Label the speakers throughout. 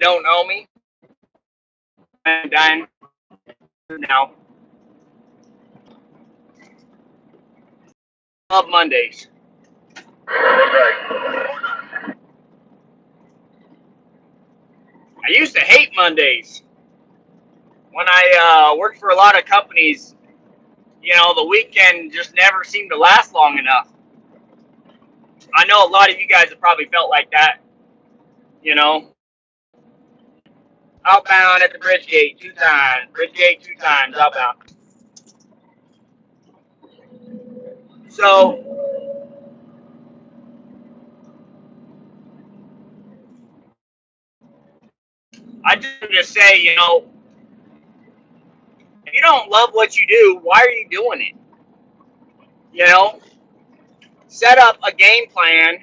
Speaker 1: don't know me, I'm dying now. Love Mondays. I used to hate Mondays. When I worked for a lot of companies, you know, the weekend just never seemed to last long enough. I know a lot of you guys have probably felt like that, you know. Outbound at the bridge gate 2 times, bridge gate 2 times, outbound. So I just say, you know, if you don't love what you do, why are you doing it? You know, set up a game plan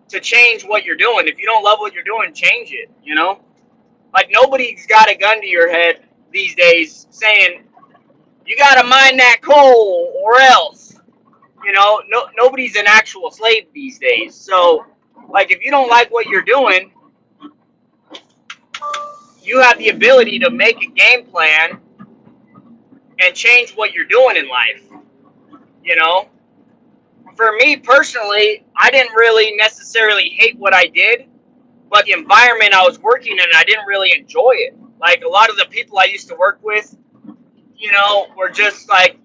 Speaker 1: to change what you're doing. If you don't love what you're doing, change it, you know? Like, nobody's got a gun to your head these days saying, you got to mine that coal or else. You know, nobody's an actual slave these days. So, like, if you don't like what you're doing, you have the ability to make a game plan and change what you're doing in life. You know, for me personally, I didn't really necessarily hate what I did, but the environment I was working in, I didn't really enjoy it. Like, a lot of the people I used to work with, you know, were just like,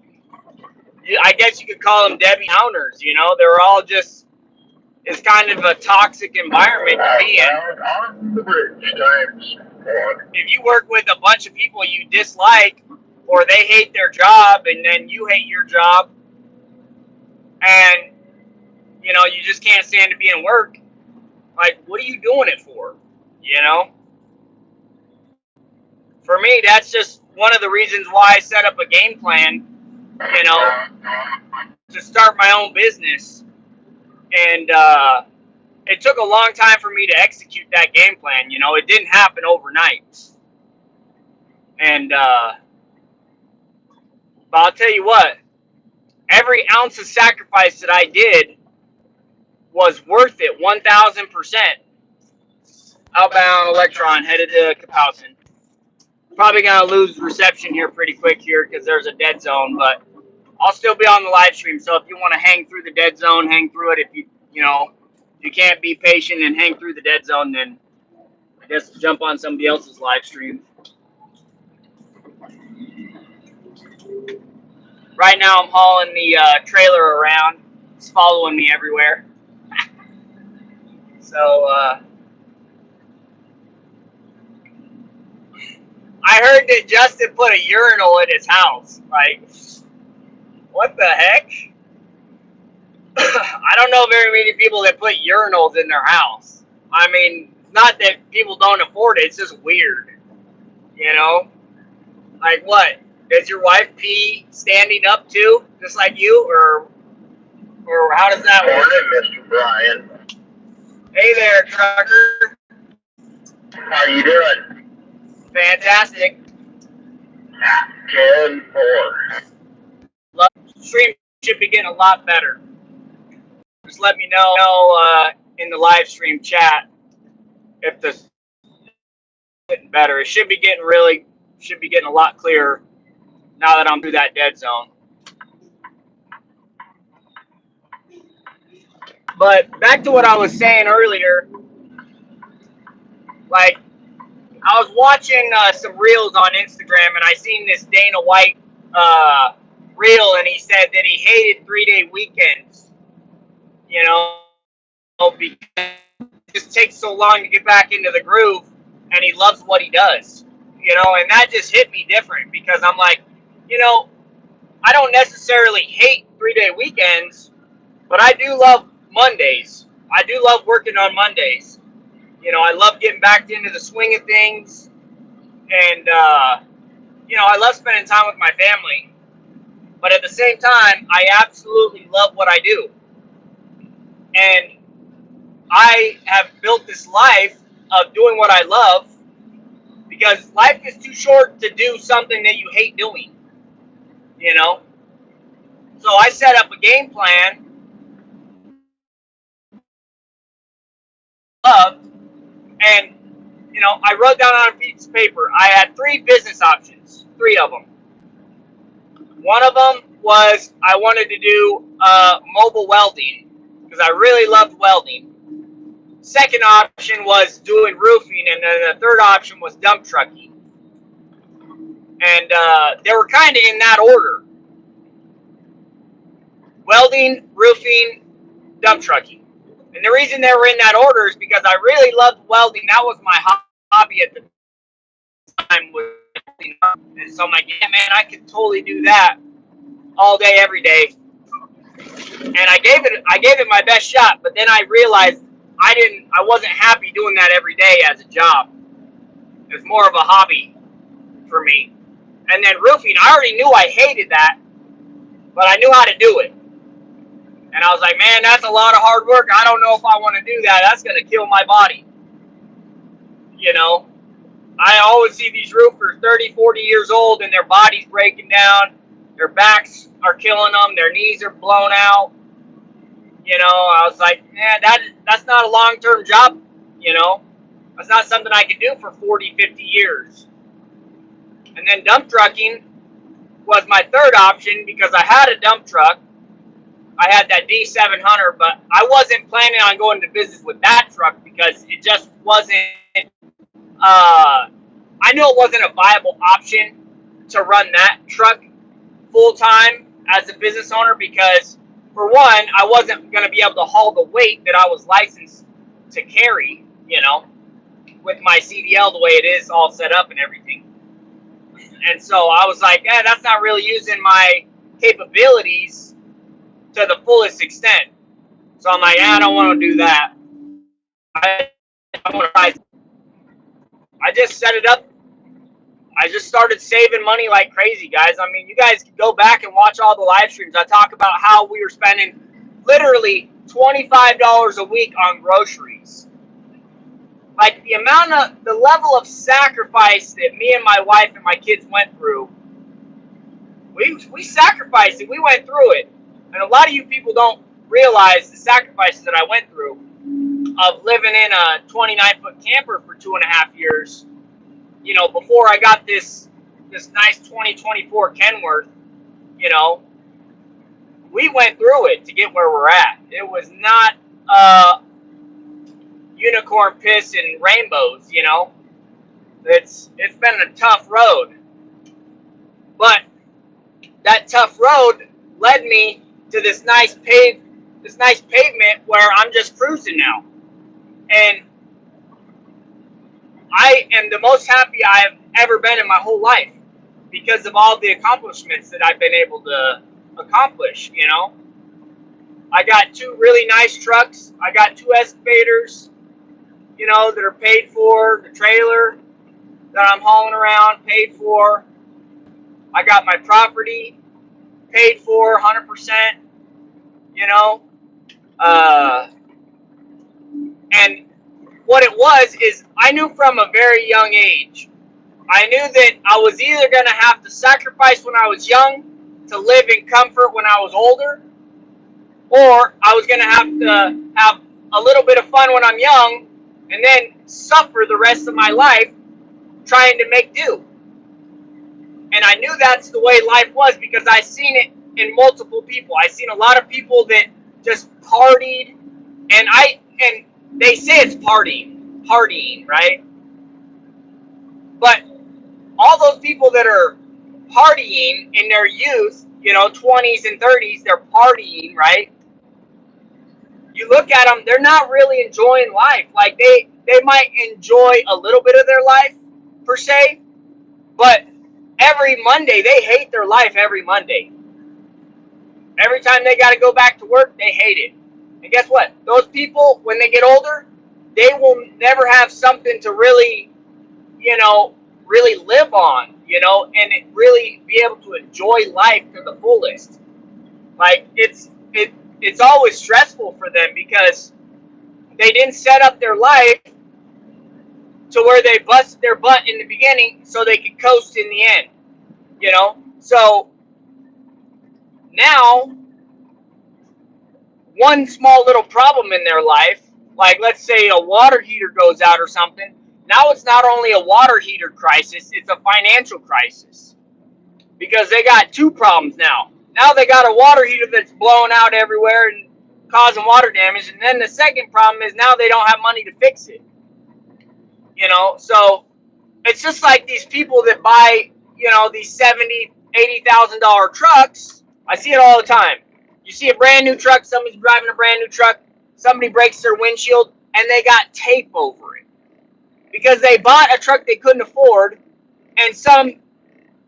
Speaker 1: I guess you could call them Debbie Downers. You know, they were all just, it's kind of a toxic environment to be in. If you work with a bunch of people you dislike, or they hate their job, and then you hate your job, and you know you just can't stand to be in work, like, what are you doing it for? You know, for me, that's just one of the reasons why I set up a game plan. You know, to start my own business, and it took a long time for me to execute that game plan. You know, it didn't happen overnight. And but I'll tell you what, every ounce of sacrifice that I did was worth it, 1,000%. Outbound Electron headed to Kapowson. Probably gonna lose reception here pretty quick here because there's a dead zone, but I'll still be on the live stream. So if you want to hang through the dead zone, hang through it. If you know, if you can't be patient and hang through the dead zone, then I guess jump on somebody else's live stream. Right now I'm hauling the trailer around. It's following me everywhere. So I heard that Justin put a urinal in his house. Like, what the heck? I don't know very many people that put urinals in their house. I mean, not that people don't afford it. It's just weird. You know? Like, what? Does your wife pee standing up too, just like you? Or how does that work?
Speaker 2: Morning, Mr. Brian.
Speaker 1: Hey there, trucker.
Speaker 2: How you doing?
Speaker 1: Fantastic.
Speaker 2: 10-4.
Speaker 1: Stream should be getting a lot better. Just let me know in the live stream chat if this is getting better. It should be getting a lot clearer now that I'm through that dead zone. But back to what I was saying earlier, like, I was watching some reels on Instagram, and I seen this Dana White reel, and he said that he hated 3-day weekends, you know, because it just takes so long to get back into the groove, and he loves what he does, you know, and that just hit me different because I'm like, you know, I don't necessarily hate 3-day weekends, but I do love Mondays. I do love working on Mondays. You know, I love getting back into the swing of things, and you know, I love spending time with my family. But at the same time, I absolutely love what I do, and I have built this life of doing what I love because life is too short to do something that you hate doing. You know, so I set up a game plan, love, and I wrote down on a piece of paper, I had 3 business options, 3 of them. One of them was I wanted to do mobile welding because I really loved welding. Second option was doing roofing, and then the third option was dump trucking. And they were kind of in that order: welding, roofing, dump trucking. And the reason they were in that order is because I really loved welding. That was my hobby at the time. And so I'm like, yeah, man, I could totally do that all day, every day. And I gave it my best shot. But then I realized I wasn't happy doing that every day as a job. It was more of a hobby for me. And then roofing, I already knew I hated that, but I knew how to do it. And I was like, man, that's a lot of hard work. I don't know if I want to do that. That's going to kill my body. I always see these roofers 30, 40 years old and their body's breaking down. Their backs are killing them. Their knees are blown out. I was like, man, that's not a long-term job. That's not something I could do for 40, 50 years. And then dump trucking was my third option because I had a dump truck. I had that D700, but I wasn't planning on going into business with that truck because it just wasn't, I knew it wasn't a viable option to run that truck full-time as a business owner because, for one, I wasn't going to be able to haul the weight that I was licensed to carry, with my CDL the way it is all set up and everything. And so I was like, yeah, that's not really using my capabilities to the fullest extent. So I'm like, I don't want to do that. I just set it up. I just started saving money like crazy, guys. I mean, you guys can go back and watch all the live streams. I talk about how we were spending literally $25 a week on groceries. Like the level of sacrifice that me and my wife and my kids went through, we sacrificed it. We went through it. And a lot of you people don't realize the sacrifices that I went through of living in a 29-foot camper for 2.5 years. Before I got this nice 2024 Kenworth, we went through it to get where we're at. It was not unicorn piss and rainbows, It's been a tough road. But that tough road led me to this nice pavement where I'm just cruising now. And I am the most happy I've ever been in my whole life because of all the accomplishments that I've been able to accomplish, I got 2 really nice trucks. I got 2 excavators, that are paid for. The trailer that I'm hauling around, paid for. I got my property paid for 100%, and what it was is I knew from a very young age, I knew that I was either going to have to sacrifice when I was young to live in comfort when I was older, or I was going to have a little bit of fun when I'm young and then suffer the rest of my life trying to make do. And I knew that's the way life was because I seen it in multiple people. I seen a lot of people that just partied, and they say it's partying, right? But all those people that are partying in their youth, 20s and 30s, they're partying, right? You look at them, they're not really enjoying life. Like they might enjoy a little bit of their life per se, but every Monday they hate their life every Monday. Every time they got to go back to work, they hate it. And guess what? Those people, when they get older, they will never have something to really, really live on, and really be able to enjoy life to the fullest. Like it's always stressful for them because they didn't set up their life to where they busted their butt in the beginning so they could coast in the end, So now, one small little problem in their life, like let's say a water heater goes out or something, Now it's not only a water heater crisis, it's a financial crisis. Because they got two problems now. Now they got a water heater that's blowing out everywhere and causing water damage. And then the second problem is now they don't have money to fix it. You know, so it's just like these people that buy, you know, these $70,000, $80,000 trucks. I see it all the time. You see a brand new truck, somebody's driving a brand new truck, somebody breaks their windshield, and they got tape over it. Because they bought a truck they couldn't afford, and some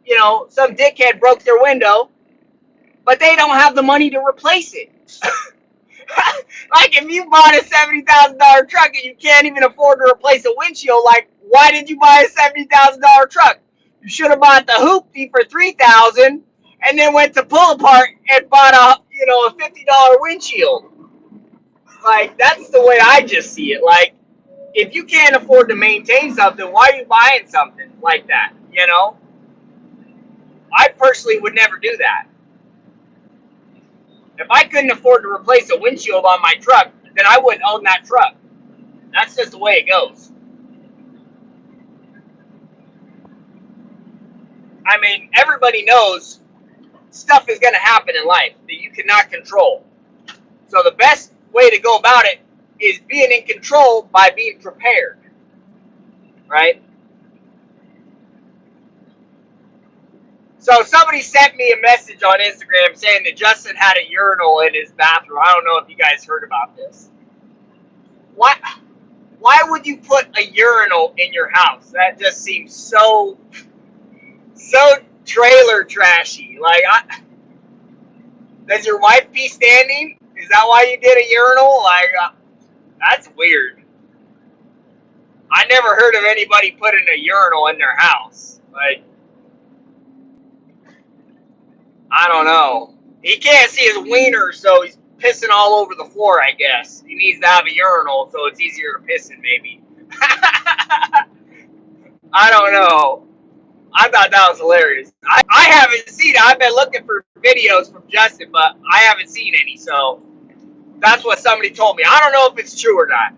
Speaker 1: dickhead broke their window, but they don't have the money to replace it. Like, if you bought a $70,000 truck and you can't even afford to replace a windshield, like, why did you buy a $70,000 truck? You should have bought the hoopty for $3,000 and then went to Pull Apart and bought a $50 windshield. Like, that's the way I just see it. Like, if you can't afford to maintain something, why are you buying something like that? You know? I personally would never do that. If I couldn't afford to replace a windshield on my truck, then I wouldn't own that truck. That's just the way it goes. I mean, everybody knows stuff is going to happen in life that you cannot control. So the best way to go about it is being in control by being prepared. Right? So somebody sent me a message on Instagram saying that Justin had a urinal in his bathroom. I don't know if you guys heard about this. Why would you put a urinal in your house? That just seems so trailer trashy. Like, does your wife pee standing? Is that why you did a urinal? Like, that's weird. I never heard of anybody putting a urinal in their house. Like, I don't know. He can't see his wiener, so he's pissing all over the floor, I guess. He needs to have a urinal so it's easier to piss in, maybe. I don't know. I thought that was hilarious. I haven't seen it. I've been looking for videos from Justin, but I haven't seen any, so that's what somebody told me. I don't know if it's true or not.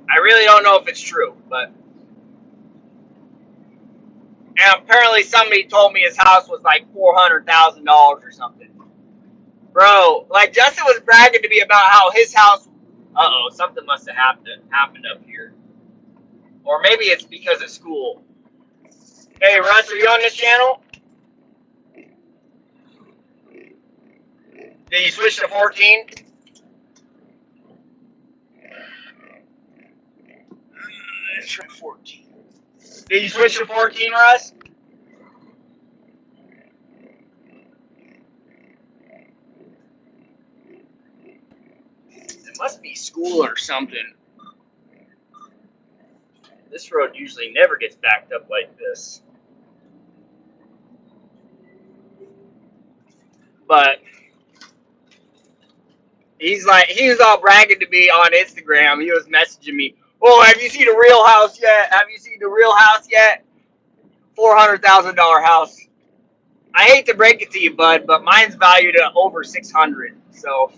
Speaker 1: I really don't know if it's true, but... And apparently somebody told me his house was like $400,000 or something. Bro, like, Justin was bragging to me about how his house... Uh-oh, something must have happened up here. Or maybe it's because of school. Hey, Russ, are you on this channel? Did you switch to 14? Let's try 14. Did you switch to 14, Russ? It must be school or something. This road usually never gets backed up like this. But he was all bragging to me on Instagram. He was messaging me, "Oh, have you seen the real house yet? Have you seen the real house yet? $400,000 house." I hate to break it to you, bud, but mine's valued at over $600. So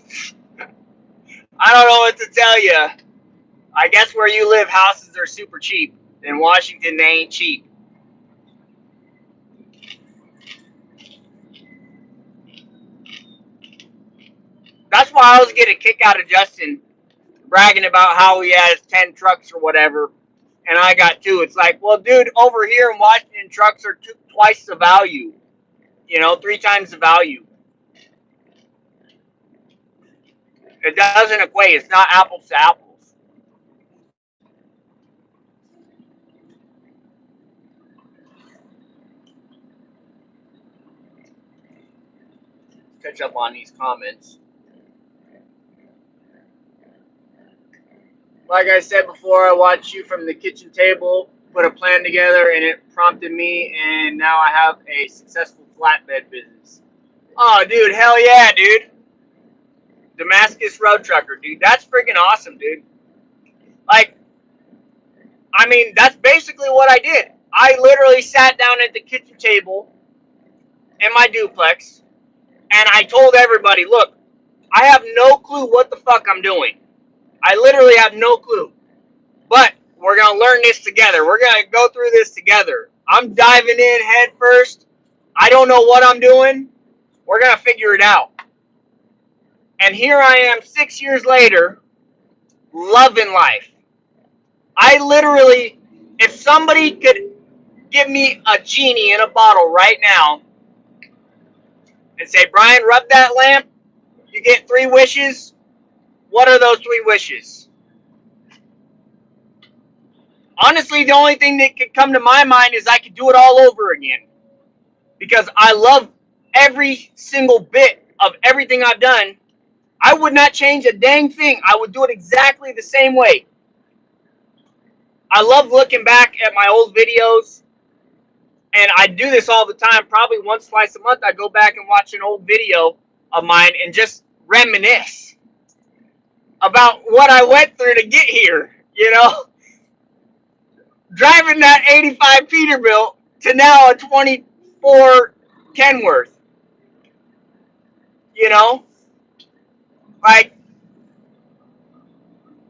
Speaker 1: I don't know what to tell you. I guess where you live, houses are super cheap. In Washington, they ain't cheap. That's why I was getting a kick out of Justin bragging about how he has 10 trucks or whatever, and I got 2. It's like, well, dude, over here in Washington, trucks are twice the value. 3 times the value. It doesn't equate. It's not apples to apples. Catch up on these comments. Like I said before, I watched you from the kitchen table, put a plan together, and it prompted me, and now I have a successful flatbed business. Oh, dude, hell yeah, dude. Damascus Road Trucker, dude. That's freaking awesome, dude. Like, I mean, that's basically what I did. I literally sat down at the kitchen table in my duplex, and I told everybody, look, I have no clue what the fuck I'm doing. I literally have no clue. But We're going to learn this together. We're going to go through this together. I'm diving in head first. I don't know what I'm doing. We're going to figure it out. And here I am 6 years later, loving life. I literally, if somebody could give me a genie in a bottle right now and say, Brian, rub that lamp, you get 3 wishes. What are those 3 wishes? Honestly, the only thing that could come to my mind is I could do it all over again. Because I love every single bit of everything I've done. I would not change a dang thing. I would do it exactly the same way. I love looking back at my old videos. And I do this all the time. Probably once, twice a month, I go back and watch an old video of mine and just reminisce about what I went through to get here, you know? Driving that 85 Peterbilt to now a 24 Kenworth, you know? Like,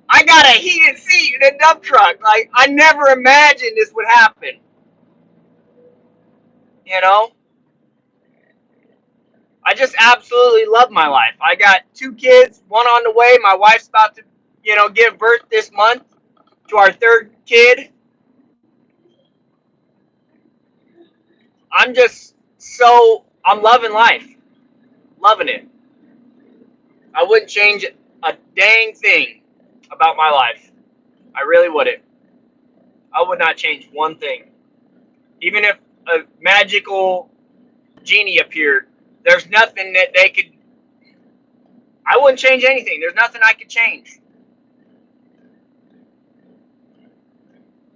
Speaker 1: I got a heated seat in a dump truck. Like, I never imagined this would happen, you know? I just absolutely love my life. I got 2 kids, 1 on the way. My wife's about to, give birth this month to our 3rd kid. I'm loving life. Loving it. I wouldn't change a dang thing about my life. I really wouldn't. I would not change one thing. Even if a magical genie appeared, there's nothing that they could. I wouldn't change anything. There's nothing I could change.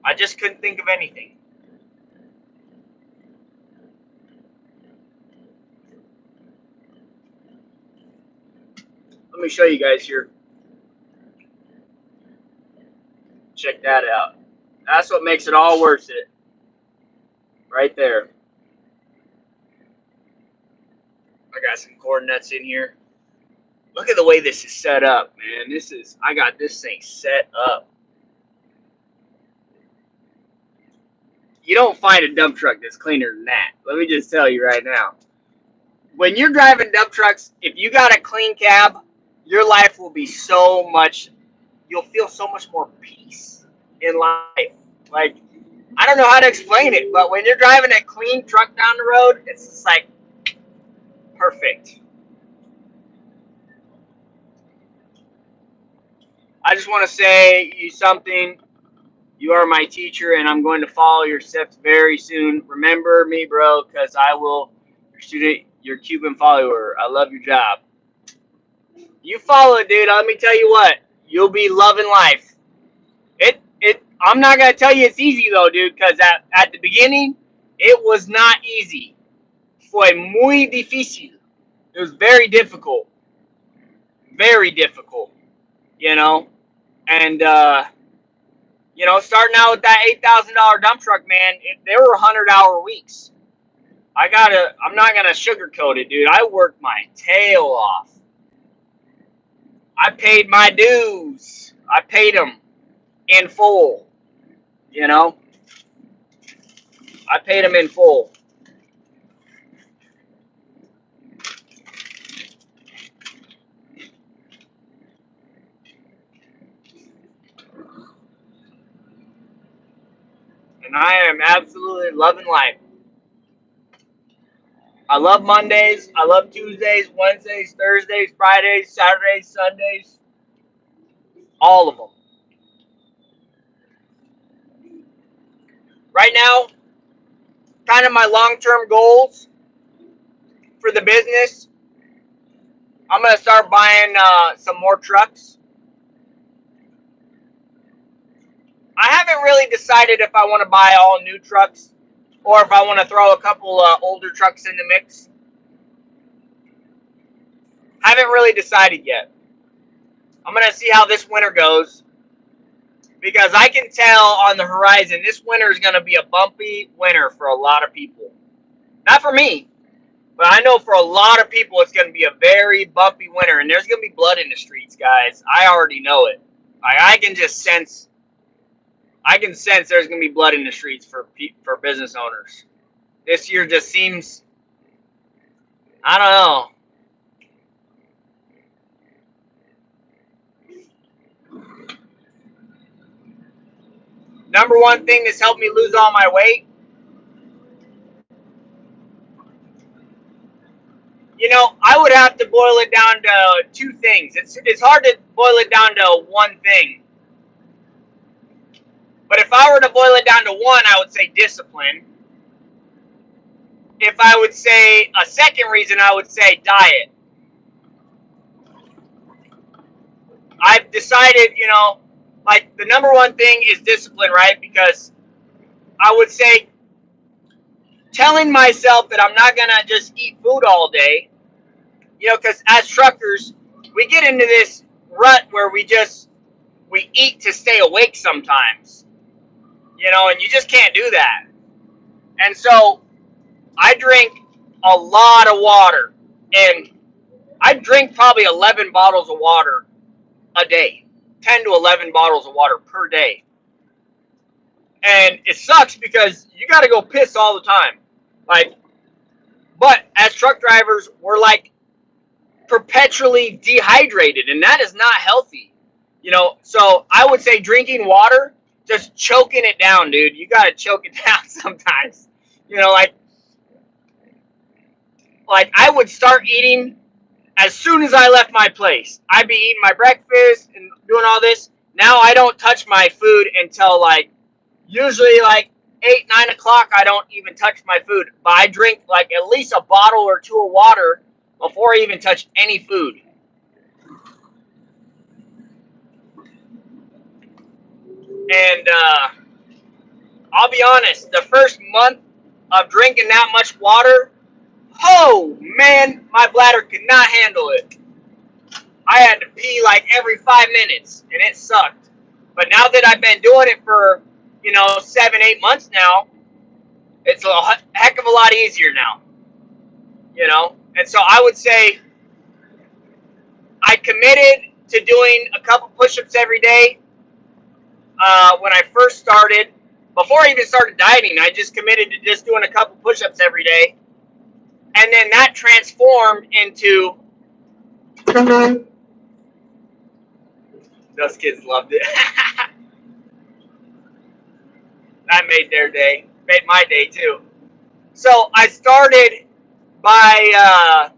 Speaker 1: I just couldn't think of anything. Let me show you guys here. Check that out. That's what makes it all worth it. Right there. I got some cord nuts in here. Look at the way this is set up, man. I got this thing set up. You don't find a dump truck that's cleaner than that. Let me just tell you right now. When you're driving dump trucks, if you got a clean cab, your life will be you'll feel so much more peace in life. Like, I don't know how to explain it, but when you're driving a clean truck down the road, it's just like perfect. I just want to say you something. You are my teacher, and I'm going to follow your steps very soon. Remember me, bro, because I will, your Cuban follower. I love your job. You follow it, dude. Let me tell you what. You'll be loving life. I'm not going to tell you it's easy, though, dude, because at the beginning, it was not easy. Fue muy difícil. It was very difficult. Very difficult, And, starting out with that $8,000 dump truck, man, there were 100-hour weeks. I'm not going to sugarcoat it, dude. I worked my tail off. I paid my dues. I paid them in full, I paid them in full. And I am absolutely loving life. I love Mondays. I love Tuesdays, Wednesdays, Thursdays, Fridays, Saturdays, Sundays. All of them. Right now, kind of my long-term goals for the business, I'm going to start buying some more trucks. I haven't really decided if I want to buy all new trucks or if I want to throw a couple older trucks in the mix. Haven't really decided yet. I'm going to see how this winter goes because I can tell on the horizon this winter is going to be a bumpy winter for a lot of people. Not for me, but I know for a lot of people it's going to be a very bumpy winter, and there's going to be blood in the streets, guys. I already know it. I can just sense I can sense there's gonna be blood in the streets for business owners. This year just seems, I don't know. Number one thing that's helped me lose all my weight, you know, I would have to boil it down to two things. It's hard to boil it down to one thing. But if I were to boil it down to one, I would say discipline. If I would say a second reason, I would say diet. I've decided, you know, like the number one thing is discipline, right? Because I would say telling myself that I'm not going to just eat food all day, you know, because as truckers, we get into this rut where we eat to stay awake sometimes, you know, and you just can't do that. And so I drink a lot of water, and I drink probably 11 bottles of water a day, 10 to 11 bottles of water per day. And it sucks because you got to go piss all the time. Like, but as truck drivers, we're like perpetually dehydrated, and that is not healthy. You know, so I would say drinking water, just choking it down, dude. You got to choke it down sometimes. You know, like I would start eating as soon as I left my place. I'd be eating my breakfast and doing all this. Now I don't touch my food until like usually like 8, 9 o'clock. I don't even touch my food, but I drink like at least a bottle or two of water before I even touch any food. And I'll be honest, the first month of drinking that much water, oh man, my bladder could not handle it. I had to pee like every 5 minutes, and it sucked. But now that I've been doing it for, you know, 7, 8 months now, it's a heck of a lot easier now. You know? And so I would say I committed to doing a couple push-ups every day when I first started. Before I even started dieting, I just committed to just doing a couple push-ups every day. And then that transformed into... Those kids loved it. That made their day. Made my day, too. So I started by,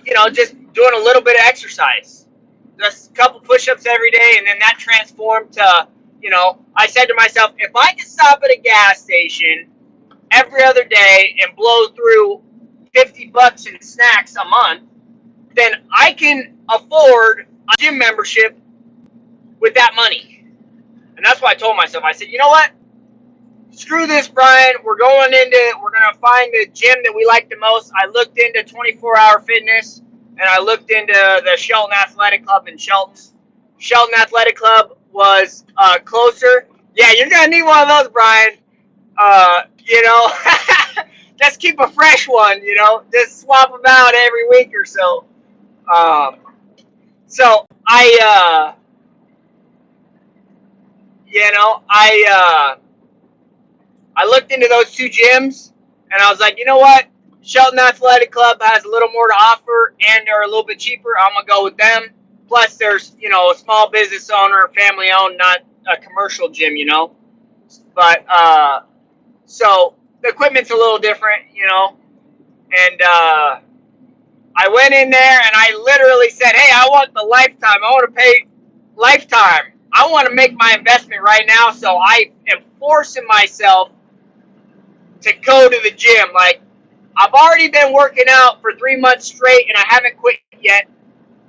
Speaker 1: you know, just doing a little bit of exercise. Just a couple push-ups every day, and then that transformed to, you know, I said to myself, if I could stop at a gas station every other day and blow through $50 in snacks a month, then I can afford a gym membership with that money. And that's why I told myself, I said, you know what? Screw this, Brian. We're going to find the gym that we like the most. I looked into 24-hour fitness, and I looked into the Shelton Athletic Club in Shelton. Shelton Athletic Club was closer. Yeah, you're going to need one of those, Brian. You know, just keep a fresh one, you know. Just swap them out every week or so. So you know, I looked into those two gyms, and I was like, you know what? Shelton Athletic Club has a little more to offer, and they're a little bit cheaper. I'm going to go with them. Plus, there's, you know, a small business owner, family-owned, not a commercial gym, you know. But, so the equipment's a little different, you know. And I went in there, and I literally said, hey, I want the lifetime. I want to pay lifetime. I want to make my investment right now, so I am forcing myself to go to the gym. Like, I've already been working out for 3 months straight, and I haven't quit yet.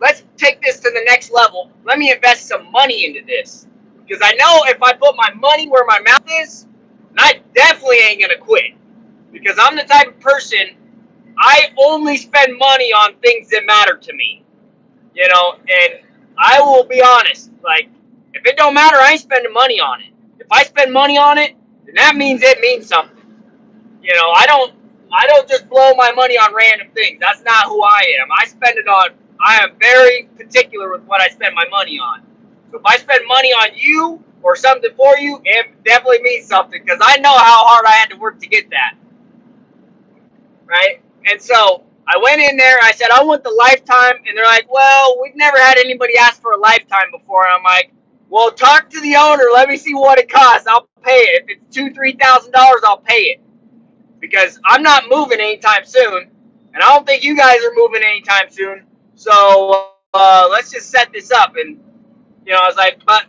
Speaker 1: Let's take this to the next level. Let me invest some money into this. Because I know if I put my money where my mouth is, I definitely ain't going to quit. Because I'm the type of person, I only spend money on things that matter to me. You know, and I will be honest. Like, if it don't matter, I ain't spending money on it. If I spend money on it, then that means it means something. You know, I don't just blow my money on random things. That's not who I am. I am very particular with what I spend my money on. So if I spend money on you, or something for you, it definitely means something because I know how hard I had to work to get that, right? And so I went in there. I said I want the lifetime, and they're like, "Well, we've never had anybody ask for a lifetime before." And I'm like, "Well, talk to the owner. Let me see what it costs. I'll pay it. If it's $2,000-$3,000, I'll pay it because I'm not moving anytime soon, and I don't think you guys are moving anytime soon. So let's just set this up." And I was like, "But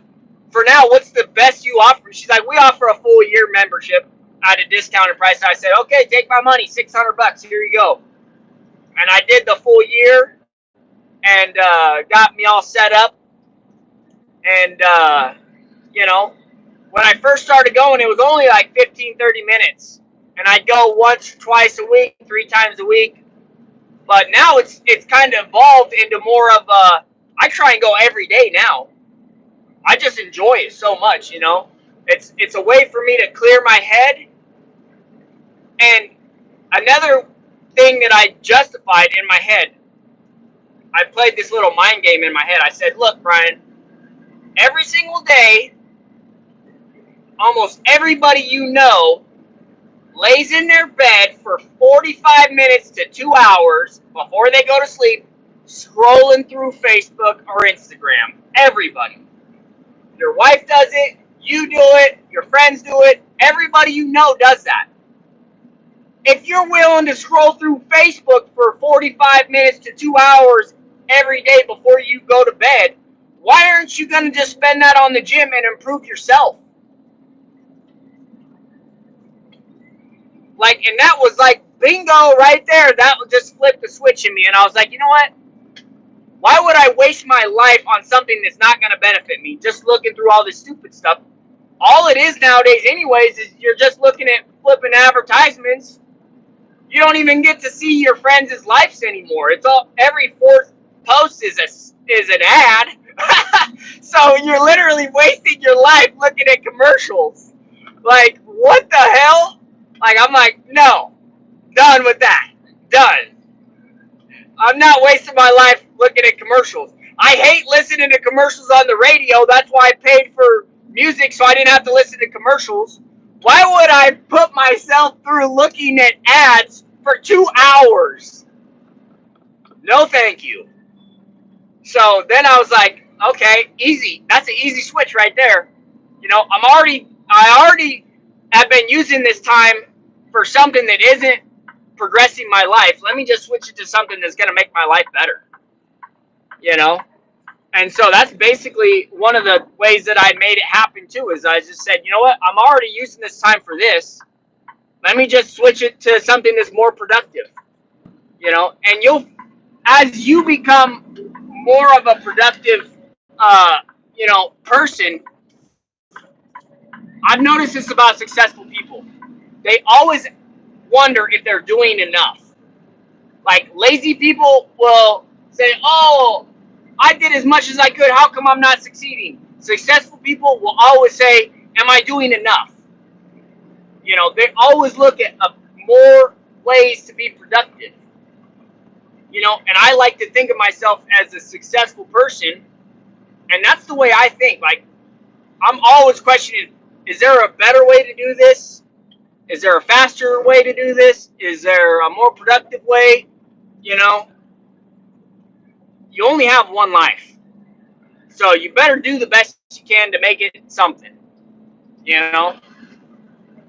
Speaker 1: for now, what's the best you offer?" She's like, "We offer a full year membership at a discounted price." And I said, "Okay, take my money, $600. Here you go." And I did the full year and got me all set up. And, when I first started going, it was only like 15, 30 minutes. And I'd go once, twice a week, 3 times a week. But now it's kind of evolved into more of a, I try and go every day now. I just enjoy it so much, It's a way for me to clear my head. And another thing that I justified in my head, I played this little mind game in my head. I said, "Look, Brian, every single day, almost everybody lays in their bed for 45 minutes to 2 hours before they go to sleep, scrolling through Facebook or Instagram. Everybody. Your wife does it, you do it, your friends do it, everybody does that. If you're willing to scroll through Facebook for 45 minutes to 2 hours every day before you go to bed, why aren't you going to just spend that on the gym and improve yourself?" And that was like bingo right there. That just flipped the switch in me. And I was like, you know what? Why would I waste my life on something that's not going to benefit me? Just looking through all this stupid stuff. All it is nowadays anyways is you're just looking at flipping advertisements. You don't even get to see your friends' lives anymore. It's all, every fourth post is an ad. So you're literally wasting your life looking at commercials. Like, what the hell? I'm like, no, done with that. Done. I'm not wasting my life looking at commercials. I hate listening to commercials on the radio. That's why I paid for music so I didn't have to listen to commercials. Why would I put myself through looking at ads for 2 hours? No, thank you. So then I was like, okay, easy. That's an easy switch right there. I already have been using this time for something that isn't progressing my life. Let me just switch it to something that's going to make my life better. And so that's basically one of the ways that I made it happen too, is I just said, you know what, I'm already using this time for this. Let me just switch it to something that's more productive. And as you become more of a productive, person, I've noticed this about successful people. They always wonder if they're doing enough. Like, lazy people will say, "Oh, I did as much as I could. How come I'm not succeeding?" Successful people will always say, "Am I doing enough?" They always look at more ways to be productive. And I like to think of myself as a successful person, and that's the way I think. Like, I'm always questioning, is there a better way to do this? Is there a faster way to do this? Is there a more productive way? You only have one life. So you better do the best you can to make it something,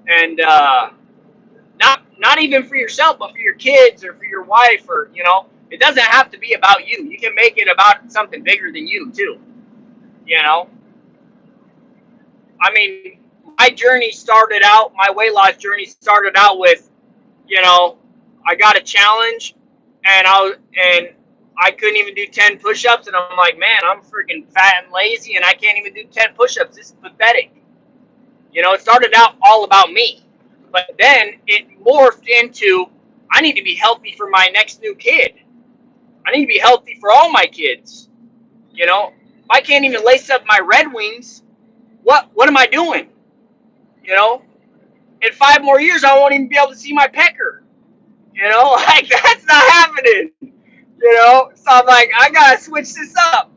Speaker 1: and not even for yourself, but for your kids or for your wife, or it doesn't have to be about you. You can make it about something bigger than you too. I mean, my weight loss journey started out with, I got a challenge, and I couldn't even do 10 push-ups, and I'm like, man, I'm freaking fat and lazy, and I can't even do 10 push-ups. This is pathetic. It started out all about me, but then it morphed into, I need to be healthy for my next new kid. I need to be healthy for all my kids. If I can't even lace up my Red Wings, what am I doing? In 5 more years, I won't even be able to see my pecker. That's not happening. So I'm like, I gotta switch this up.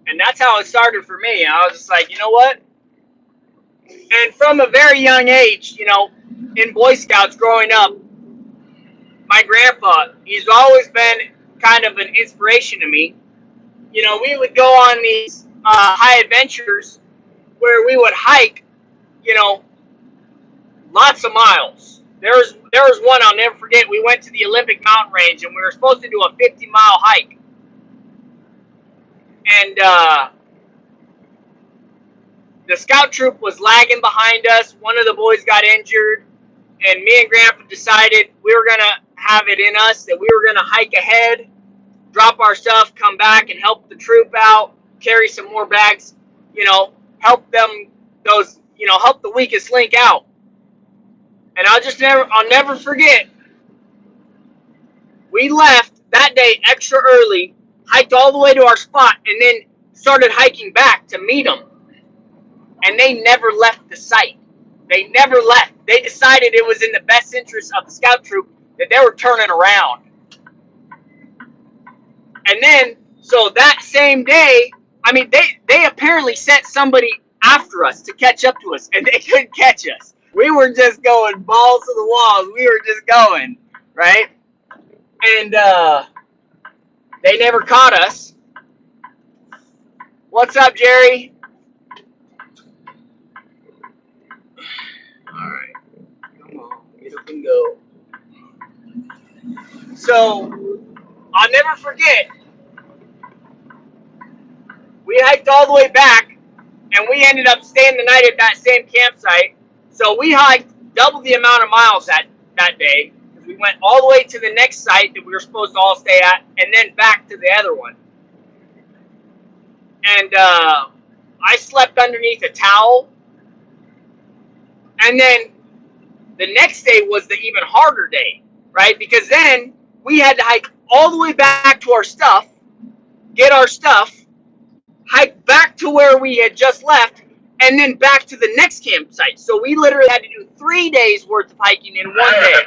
Speaker 1: And that's how it started for me. I was just like, you know what? And from a very young age, you know, in Boy Scouts growing up, my grandpa, he's always been kind of an inspiration to me. You know, we would go on these high adventures where we would hike, you know, lots of miles. There was one I'll never forget. We went to the Olympic mountain range and we were supposed to do a 50-mile hike. And the scout troop was lagging behind us. One of the boys got injured, and me and Grandpa decided we were gonna have it in us that we were gonna hike ahead, drop our stuff, come back and help the troop out, carry some more bags, you know, help them help the weakest link out. And I'll never forget. We left that day extra early, hiked all the way to our spot, and then started hiking back to meet them. And they never left the site. They never left. They decided it was in the best interest of the scout troop that they were turning around. And then, so that same day, I mean, they apparently sent somebody after us to catch up to us, and they couldn't catch us. We were just going balls to the walls. We were just going, right? And they never caught us. What's up, Jerry? All right. Come on, get up and go. So, I'll never forget, we hiked all the way back, and we ended up staying the night at that same campsite. So we hiked double the amount of miles that day. We went all the way to the next site that we were supposed to all stay at, and then back to the other one. And I slept underneath a towel. And then the next day was the even harder day, right? Because then we had to hike all the way back to our stuff, get our stuff, hike back to where we had just left, and then back to the next campsite. So we literally had to do 3 days worth of hiking in one day.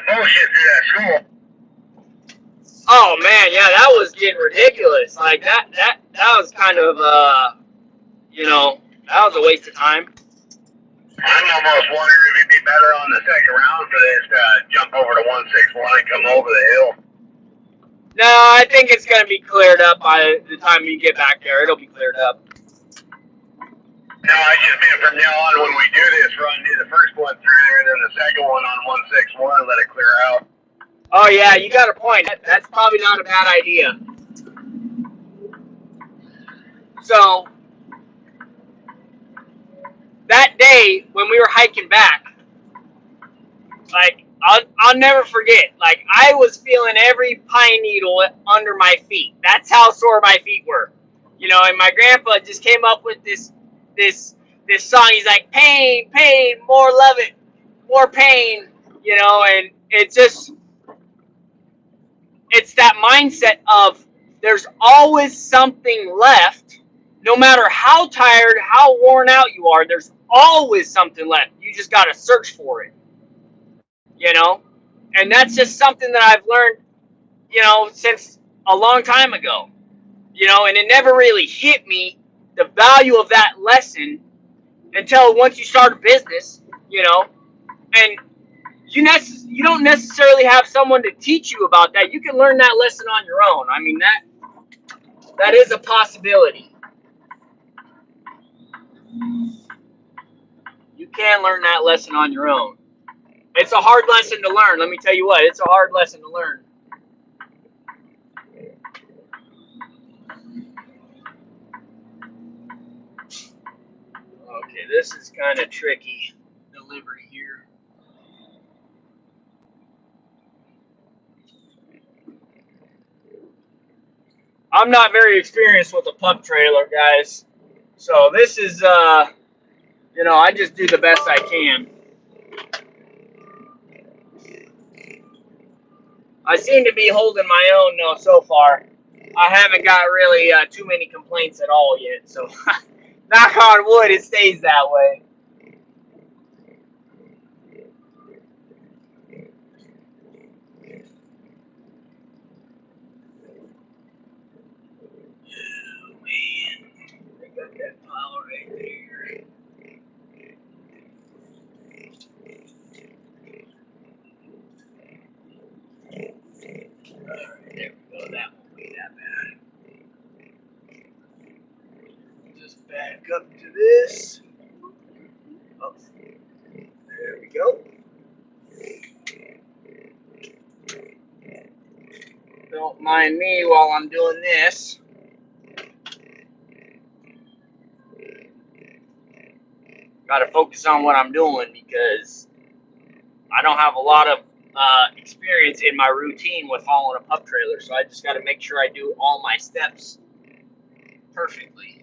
Speaker 1: Oh man, yeah, that was getting ridiculous. Like that was kind of that was a waste of time.
Speaker 2: I'm almost wondering if it'd be better on the second round for this to jump over to 161 and come over the hill.
Speaker 1: No, I think it's gonna be cleared up by the time you get back there. It'll be cleared up.
Speaker 2: No, I just mean from now on when we do this run, do the first one through there and then the second one on 161, let it clear out.
Speaker 1: Oh yeah, you got a point. That's probably not a bad idea. So that day when we were hiking back, like I'll never forget. Like I was feeling every pine needle under my feet. That's how sore my feet were. You know, and my grandpa just came up with this song. He's like, pain, pain, more love it, more pain. You know, and it's that mindset of there's always something left. No matter how tired, how worn out you are, there's always something left. You just got to search for it. You know? And that's just something that I've learned, you know, since a long time ago. You know, and it never really hit me, the value of that lesson, until once you start a business, you know, and you don't necessarily have someone to teach you about that. You can learn that lesson on your own. I mean, that is a possibility. You can learn that lesson on your own. It's a hard lesson to learn. Let me tell you what, it's a hard lesson to learn. Okay, this is kind of tricky delivery here. I'm not very experienced with a pup trailer, guys. So this is, you know, I just do the best I can. I seem to be holding my own, though, so far. I haven't got really too many complaints at all yet. So, knock on wood, it stays that way. Oh, man. that pile right there. Alright, there we go. That won't be that bad. Just back up to this. Oh, there we go. Don't mind me while I'm doing this. Got to focus on what I'm doing because I don't have a lot of experience in my routine with hauling a pup trailer, so I just got to make sure I do all my steps perfectly.